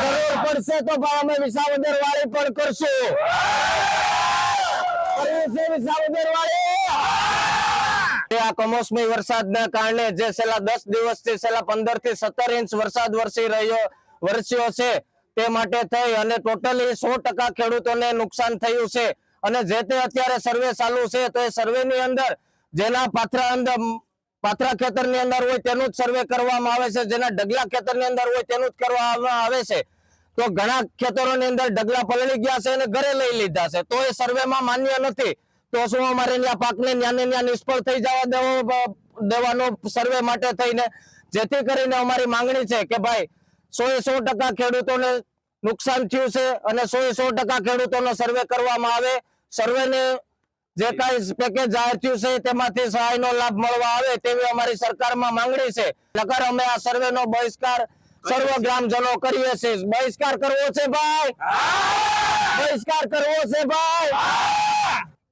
જરૂર પડશે તો અમે વિસાવદર વાળી પણ કરશું। આ કમોસમી વરસાદના કારણે જે છેલ્લા 10 દિવસથી છેલ્લા 15 થી 17 ઇંચ વરસાદ વરસ્યો છે તે માટે થઈ અને ટોટલી 100% ખેડૂતોને નુકસાન થયું છે। અને જે તે અત્યારે સર્વે ચાલુ છે તો એ સર્વેની અંદર જેના પાથરા ખેતરની અંદર હોય તેનું જ સર્વે કરવામાં આવે છે, જેના ડગલા ખેતરની અંદર હોય તેનું જ કરવામાં આવે છે। તો ઘણા ખેતરોની અંદર ડગલા પલળી ગયા છે અને ઘરે લઈ લીધા છે, તો એ સર્વેમાં માન્ય નથી। તો શું અમારે ત્યાં પાકને ત્યાં નિષ્ફળ થઈ જવા દેવાનો સર્વે માટે થઈને, જેથી કરીને અમારી માંગણી છે કે ભાઈ 100% ખેડૂતોને નુકસાન થયું છે અને 100% ખેડૂતોનો સર્વે કરવામાં આવે। સર્વેને જે કાંઈ પેકેજ જાહેર થયું છે તેમાંથી સહાયનો લાભ મળવા આવે તેવી અમારી સરકારમાં માંગણી છે। નકર અમે આ સર્વેનો બહિષ્કાર સર્વ ગ્રામજનો કરીએ છીએ। બહિષ્કાર કરવો છે ભાઈ, બહિષ્કાર કરવો છે ભાઈ।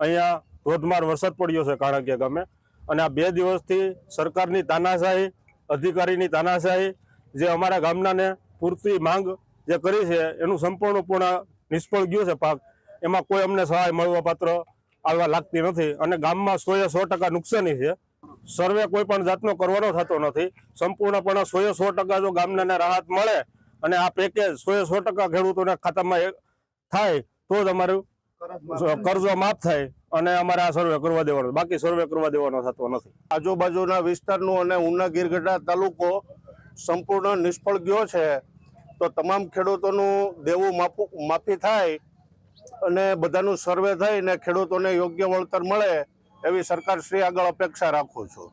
અહીંયા ધોધમાર વરસાદ પડ્યો છે કાણાકીયા ગામે અને આ 2 દિવસથી સરકારની તાનાશાહી, અધિકારીની તાનાશાહી, જે અમારા ગામનાને પૂરતી માંગ જે કરી છે એનું સંપૂર્ણપણે નિષ્ફળ ગયું છે પાક। એમાં કોઈ અમને સહાય મળવા પાત્ર આવવા લાગતી નથી અને ગામમાં 100% નુકસાની છે। સર્વે કોઈ પણ જાતનો કરવાનો થતો નથી। સંપૂર્ણપણે 100% જો ગામનાને રાહત મળે અને આ પેકેજ 100% ખેડૂતોના ખાતામાં થાય તો જ અમારું કર્જો માફ થાય અને અમારે આ સર્વે કરવા દેવાનો, બાકી સર્વે કરવા દેવાનો થતો નથી। આજુબાજુના વિસ્તારનો અને ઉના ગીરગઢડા તાલુકો સંપૂર્ણ નિષ્ફળ ગયો છે। તો તમામ ખેડૂતોનું દેવું માફી થાય અને બધાનું સર્વે થઈને ખેડૂતોને યોગ્ય વળતર મળે એવી સરકાર શ્રી આગળ અપેક્ષા રાખું છું।